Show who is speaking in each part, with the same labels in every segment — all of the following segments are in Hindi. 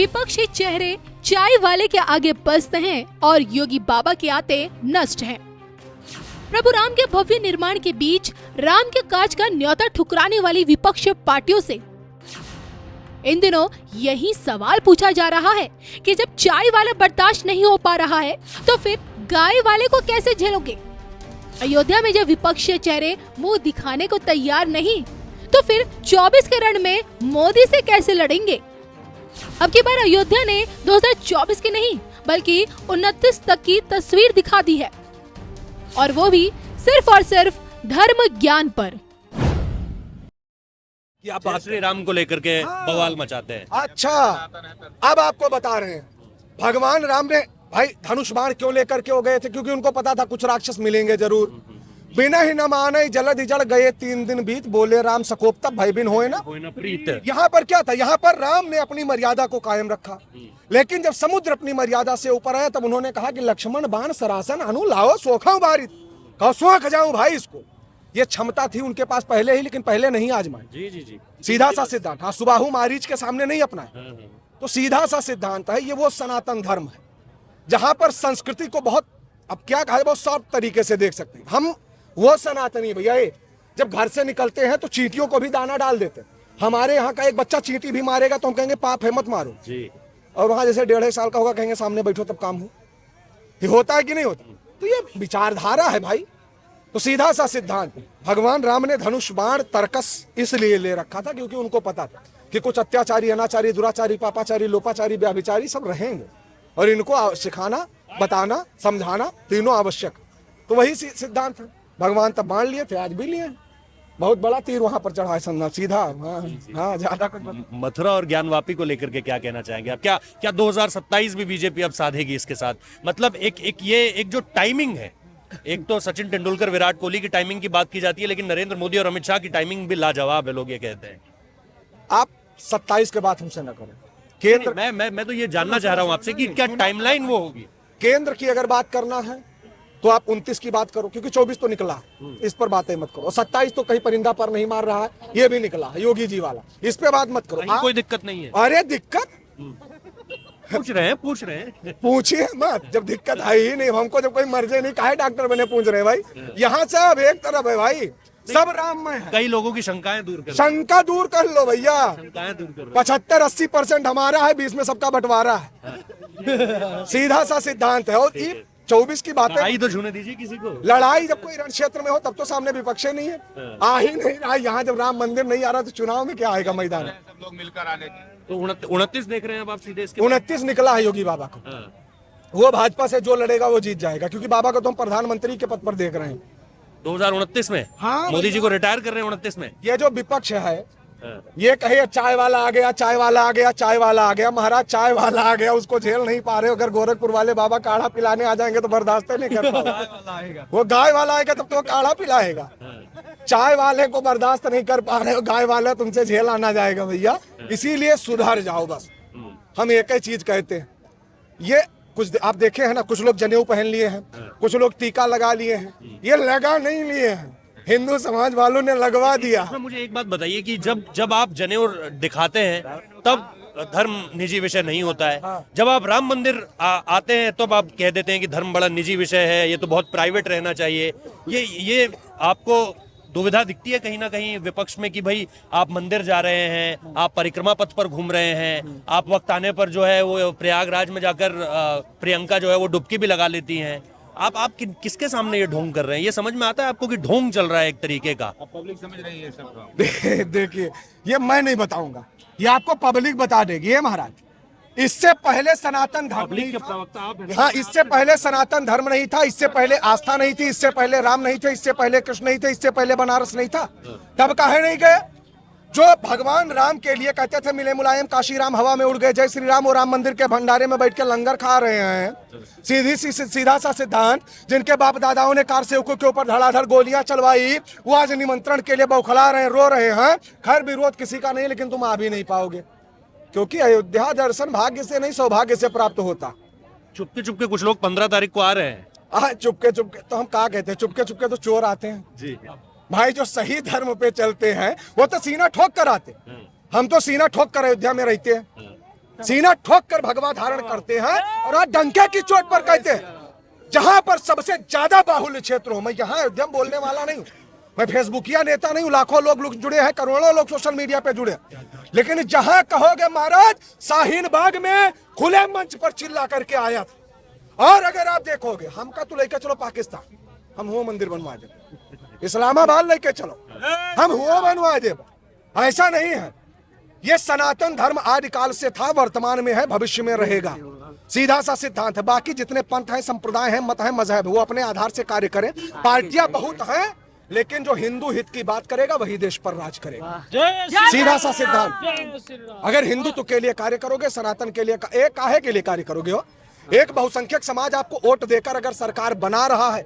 Speaker 1: विपक्षी चेहरे चाय वाले के आगे पस्त हैं और योगी बाबा के आते नष्ट हैं। प्रभु राम के भव्य निर्माण के बीच राम के काज का न्योता ठुकराने वाली विपक्षी पार्टियों से इन दिनों यही सवाल पूछा जा रहा है कि जब चाय वाला बर्दाश्त नहीं हो पा रहा है तो फिर गाय वाले को कैसे झेलोगे। अयोध्या में जब विपक्षी चेहरे मुंह दिखाने को तैयार नहीं तो फिर 24 के रण में मोदी से कैसे लड़ेंगे। अब की बार अयोध्या ने 2024 की नहीं बल्कि 29 तक की तस्वीर दिखा दी है और वो भी सिर्फ और सिर्फ धर्म ज्ञान पर।
Speaker 2: कि आप श्री राम को लेकर के बवाल मचाते हैं।
Speaker 3: अच्छा, अब आपको बता रहे हैं भगवान राम ने भाई धनुष बाण क्यों लेकर के हो गए थे, क्योंकि उनको पता था कुछ राक्षस मिलेंगे जरूर। बिना ही न माने जलद जड़ गए 3 दिन बीत, बोले राम सकोप तब भय बिन होए ना
Speaker 2: प्रीत।
Speaker 3: यहाँ पर क्या था, यहाँ पर राम ने अपनी मर्यादा को कायम रखा, लेकिन जब समुद्र अपनी मर्यादा से ऊपर आया तब उन्होंने कहा कि लक्ष्मण बाण सरासन अनु लाओ सोखा बारित, कहो सोख जाऊं भाई इसको। ये क्षमता थी उनके पास पहले ही, लेकिन पहले नहीं आजमाई।
Speaker 2: जी।
Speaker 3: सीधा सा सिद्धांत, हाँ सुबाहु मारीच के सामने नहीं अपनाए। तो सीधा सा सिद्धांत है, ये वो सनातन धर्म है जहां पर संस्कृति को बहुत, अब क्या कहा, बहुत सॉफ्ट तरीके से देख सकते हैं हम। वो सनातनी भैया जब घर से निकलते हैं तो चींटियों को भी दाना डाल देते हैं। हमारे यहाँ का एक बच्चा चींटी भी मारेगा तो हम कहेंगे पाप है मत मारो जी। और वहां जैसे 1.5 साल का होगा कहेंगे सामने बैठो तब काम हो। ये होता है कि नहीं होता। तो ये विचारधारा है भाई। तो सीधा सा सिद्धांत, भगवान राम ने धनुष बाण तरकस इसलिए ले रखा था क्योंकि उनको पता था कि कुछ अत्याचारी, अनाचारी, दुराचारी, पापाचारी, लोपाचारी, व्याभिचारी सब रहेंगे और इनको सिखाना, बताना, समझाना तीनों आवश्यक। तो वही सिद्धांत है। भगवान तब बाण लिए थे, आज भी लिए। बहुत बड़ा तीर वहां पर चढ़ा है सीधा। हाँ, ज्यादा कुछ।
Speaker 2: मथुरा और ज्ञानवापी को लेकर के क्या कहना चाहेंगे आप? क्या 2027 भी बीजेपी अब साधेगी इसके साथ? मतलब एक जो टाइमिंग है, एक तो सचिन तेंदुलकर, विराट कोहली की टाइमिंग की बात की जाती है, लेकिन नरेंद्र मोदी और अमित शाह की टाइमिंग भी लाजवाब है, लोग ये कहते हैं।
Speaker 3: आप 27 के बाद हमसे न करें। केंद्र,
Speaker 2: मैं तो ये जानना चाह रहा हूं आपसे कि क्या टाइमलाइन वो होगी।
Speaker 3: केंद्र की अगर बात करना है तो आप 29 की बात करो, क्योंकि 24 तो निकला है, इस पर बातें मत करो। और 27 तो कहीं परिंदा पर नहीं मार रहा है, ये भी निकला है योगी जी वाला, इस पे बात मत करो।
Speaker 2: कोई दिक्कत नहीं है।
Speaker 3: अरे दिक्कत
Speaker 2: पूछ रहे हैं
Speaker 3: पूछिए मत, जब दिक्कत है ही नहीं। हमको जब कोई मर्जे नहीं, काहे डॉक्टर बने पूछ रहे हैं भाई। यहाँ से अब एक तरफ है भाई, सब राम में है।
Speaker 2: कई लोगों की शंकाएं दूर कर,
Speaker 3: शंका दूर कर लो भैया।
Speaker 2: शंकाएं दूर कर।
Speaker 3: 75-80% हमारा है, 20 में सबका बंटवारा है। सीधा सा सिद्धांत है। और 24 की बातें,
Speaker 2: लड़ाई तो छूने दीजिए किसी को।
Speaker 3: लड़ाई जब कोई रण क्षेत्र में हो तब तो सामने विपक्ष नहीं है, आ ही नहीं रहा। यहाँ जब राम मंदिर नहीं आ रहा तो चुनाव में क्या आएगा मैदान में?
Speaker 4: सब लोग मिलकर आने की।
Speaker 2: तो 29 देख रहे हैं अब आप सीधे इसके?
Speaker 3: 29 निकला है योगी बाबा को। वो भाजपा से जो लड़ेगा वो जीत जाएगा, क्योंकि बाबा को तो हम प्रधानमंत्री के पद पर देख रहे हैं
Speaker 2: 2029 में।
Speaker 3: हाँ,
Speaker 2: मोदी जी को रिटायर कर रहे हैं 29 में।
Speaker 3: ये जो विपक्ष है ये कहे चाय वाला आ गया, चाय वाला आ गया, चाय वाला आ गया। महाराज चाय वाला आ गया, उसको झेल नहीं पा रहे। अगर गोरखपुर वाले बाबा काढ़ा पिलाने आ जाएंगे तो बर्दाश्त नहीं कर पाएगा। वो गाय वाला आएगा तब तो वो काढ़ा पिलाएगा। चाय वाले को बर्दाश्त नहीं कर पा रहे हो, गाय वाला तुमसे झेल आना जाएगा भैया। इसीलिए सुधर जाओ बस। हम एक ही चीज कहते हैं। ये कुछ आप देखे हैं ना, कुछ लोग जनेऊ पहन लिए हैं, कुछ लोग टीका लगा लिए हैं। ये लगा नहीं लिए हैं, हिंदू समाज वालों ने लगवा दिया।
Speaker 2: मुझे एक बात बताइए कि जब आप जनेऊ दिखाते हैं तब धर्म निजी विषय नहीं होता है।
Speaker 3: हाँ।
Speaker 2: जब आप राम मंदिर आते हैं तब आप कह देते हैं कि धर्म बड़ा निजी विषय है, ये तो बहुत प्राइवेट रहना चाहिए। ये आपको दुविधा दिखती है कहीं ना कहीं विपक्ष में कि भाई आप मंदिर जा रहे हैं, आप परिक्रमा पथ पर घूम रहे हैं, आप वक्त आने पर जो है वो प्रयागराज में जाकर प्रियंका जो है वो डुबकी भी लगा लेती हैं। आप किसके सामने ये ढोंग कर रहे हैं? ये समझ में आता है आपको कि ढोंग चल रहा है एक तरीके का?
Speaker 4: पब्लिक समझ रही है सब।
Speaker 3: देखिए, ये मैं नहीं बताऊंगा, ये आपको पब्लिक बता देगी। ये महाराज, इससे पहले सनातन धर्म नहीं था। हाँ, इससे पहले सनातन धर्म नहीं था, इससे पहले आस्था नहीं थी, इससे पहले राम नहीं थे, इससे पहले कृष्ण नहीं थे, इससे पहले बनारस नहीं था। तब काहे नहीं गए? जो भगवान राम के लिए कहते थे मिले मुलायम काशी राम हवा में उड़ गए, जय श्री राम, वो राम मंदिर के भंडारे में बैठ के लंगर खा रहे हैं। सीधा सा सिद्धांत, जिनके बाप दादाओं ने कार सेवकों के ऊपर धड़ाधड़ गोलियां चलवाई, वो आज निमंत्रण के लिए बौखला रहे हैं, रो रहे हैं। खैर, विरोध किसी का नहीं, लेकिन तुम आ भी नहीं पाओगे, क्योंकि अयोध्या दर्शन भाग्य से नहीं सौभाग्य से प्राप्त होता।
Speaker 2: चुपके चुपके कुछ लोग 15 तारीख को आ रहे हैं।
Speaker 3: चुपके चुपके तो हम क्या कहते हैं, चुपके चुपके तो चोर आते हैं
Speaker 2: जी।
Speaker 3: भाई। जो सही धर्म पे चलते हैं वो तो सीना ठोक कर आते। हम तो सीना ठोक कर अयोध्या में रहते हैं। सीना ठोक कर भगवा धारण करते हैं और आज डंके की चोट पर कहते हैं जहां पर सबसे ज्यादा बाहुल्य क्षेत्र हो। मैं यहाँ अयोध्या में बोलने वाला नहीं हूं, मैं फेसबुकिया नेता नहीं हूं, लाखों लोग जुड़े हैं, करोड़ों लोग सोशल मीडिया पे जुड़े हैं, लेकिन जहां कहोगे महाराज शाहीन बाग में खुले मंच पर चिल्ला करके आया था। और अगर आप देखोगे हमका तो लेकर चलो पाकिस्तान, हम हुआ मंदिर बनवा दे, इस्लामाबाद लेके चलो हम हुआ बनवा दे, ऐसा नहीं है। ये सनातन धर्म आदिकाल से था, वर्तमान में है, भविष्य में रहेगा। सीधा सा सिद्धांत है। बाकी जितने पंथ हैं, संप्रदाय हैं, मत हैं, मजहब, वो अपने आधार से कार्य करें। पार्टियां बहुत हैं, लेकिन जो हिंदू हित की बात करेगा वही देश पर राज करेगा। सीधा सा सिद्धांत। अगर हिंदुत्व के लिए कार्य करोगे, सनातन के लिए, एक काहे के लिए कार्य करोगे हो? एक बहुसंख्यक समाज आपको वोट देकर अगर सरकार बना रहा है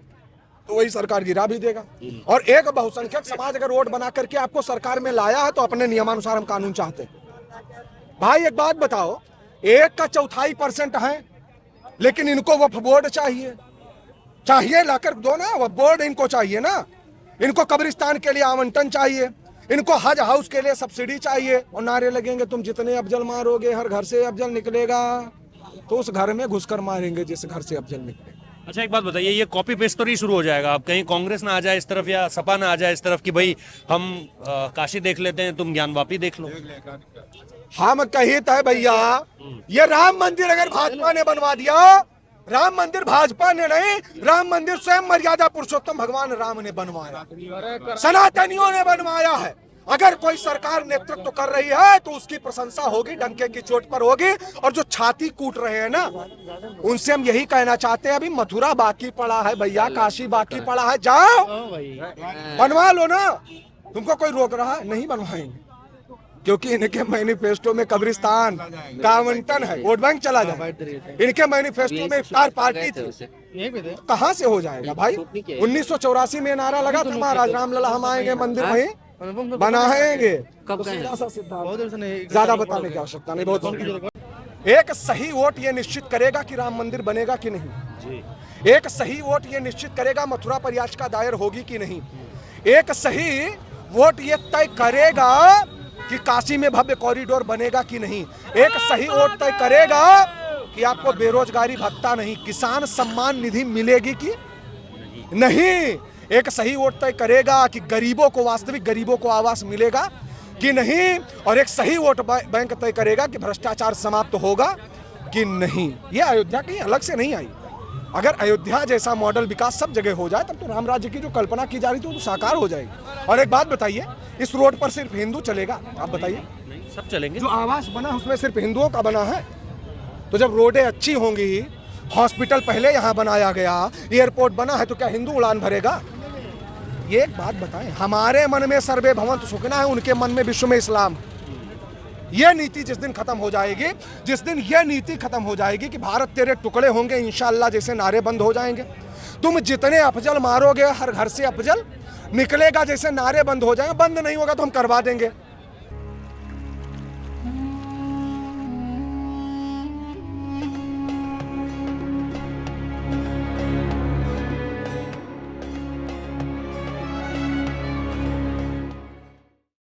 Speaker 3: तो वही सरकार गिरा भी देगा, और एक बहुसंख्यक समाज अगर वोट बना करके आपको सरकार में लाया है तो अपने नियमानुसार हम कानून चाहते हैं। भाई एक बात बताओ, 1/4% है, लेकिन इनको वक्फ बोर्ड चाहिए लाकर दो ना, वक्फ बोर्ड इनको चाहिए ना, इनको कब्रिस्तान के लिए आवंटन चाहिए, इनको हज हाउस के लिए सब्सिडी चाहिए, और नारे लगेंगे तुम जितने अफजल मारोगे हर घर से अफजल निकलेगा, तो उस घर में घुसकर मारेंगे जिस घर से अफजल निकलेगा।
Speaker 2: अच्छा एक बात बताइए, ये कॉपी पेस्ट तो नहीं शुरू हो जाएगा? अब कहीं कांग्रेस ना आ जाए इस तरफ या सपा ना आ जाए इस तरफ कि भाई हम काशी देख लेते हैं, तुम ज्ञानवापी देख लो?
Speaker 3: हम कही था भैया, ये राम मंदिर अगर भाजपा ने बनवा दिया, राम मंदिर भाजपा ने नहीं, राम मंदिर स्वयं मर्यादा पुरुषोत्तम भगवान राम ने बनवाया, सनातनियों ने बनवाया है। अगर कोई सरकार नेतृत्व कर रही है तो उसकी प्रशंसा होगी, डंके की चोट पर होगी। और जो छाती कूट रहे हैं ना, उनसे हम यही कहना चाहते हैं, अभी मथुरा बाकी पड़ा है भैया, काशी बाकी पड़ा है, जाओ बनवा लो ना, तुमको कोई रोक रहा है? नहीं बनवाएंगे, क्योंकि इनके मैनिफेस्टो में कब्रिस्तान का आवंटन है, वोट बैंक चला जाए। इनके मैनिफेस्टो में इफ्तार पार्टी थी, कहाँ से हो जाएगा भाई? 1984 में नारा लगा था महाराज रामलला हम आएंगे, मंदिर वहीं बनाएंगे। ज्यादा बताने की आवश्यकता नहीं, बहुत। एक सही वोट ये निश्चित करेगा कि राम मंदिर बनेगा कि नहीं। एक सही वोट ये निश्चित करेगा मथुरा पर याचिका दायर होगी कि नहीं। एक सही वोट ये तय करेगा कि काशी में भव्य कॉरिडोर बनेगा कि नहीं। एक सही वोट तय करेगा कि आपको बेरोजगारी भत्ता नहीं, किसान सम्मान निधि मिलेगी कि नहीं। एक सही वोट तय करेगा कि गरीबों को, वास्तविक गरीबों को आवास मिलेगा कि नहीं। और एक सही वोट बैंक तय करेगा कि भ्रष्टाचार समाप्त होगा कि नहीं। ये अयोध्या कहीं अलग से नहीं आई। अगर अयोध्या जैसा मॉडल विकास सब जगह हो जाए तब तो राम राज्य की जो कल्पना की जा रही थी वो तो साकार हो जाएगी। और एक बात बताइए, इस रोड पर सिर्फ हिंदू चलेगा? आप बताइए।
Speaker 2: सब चलेंगे।
Speaker 3: जो आवास बना उसमें सिर्फ हिंदुओं का बना है? तो जब रोडें अच्छी होंगी, हॉस्पिटल पहले यहाँ बनाया गया, एयरपोर्ट बना है, तो क्या हिंदू उड़ान भरेगा? ये एक बात बताएं, हमारे मन में सर्वे भवन्तु सुखिनः है, उनके मन में विश्व में इस्लाम। ये नीति जिस दिन खत्म हो जाएगी, जिस दिन ये नीति खत्म हो जाएगी कि भारत तेरे टुकड़े होंगे, इंशाअल्लाह जैसे नारे बंद हो जाएंगे। तुम जितने अफजल मारोगे हर घर से अफजल निकलेगा, जैसे नारे बंद हो जाएंगे। बंद नहीं होगा तो हम करवा देंगे।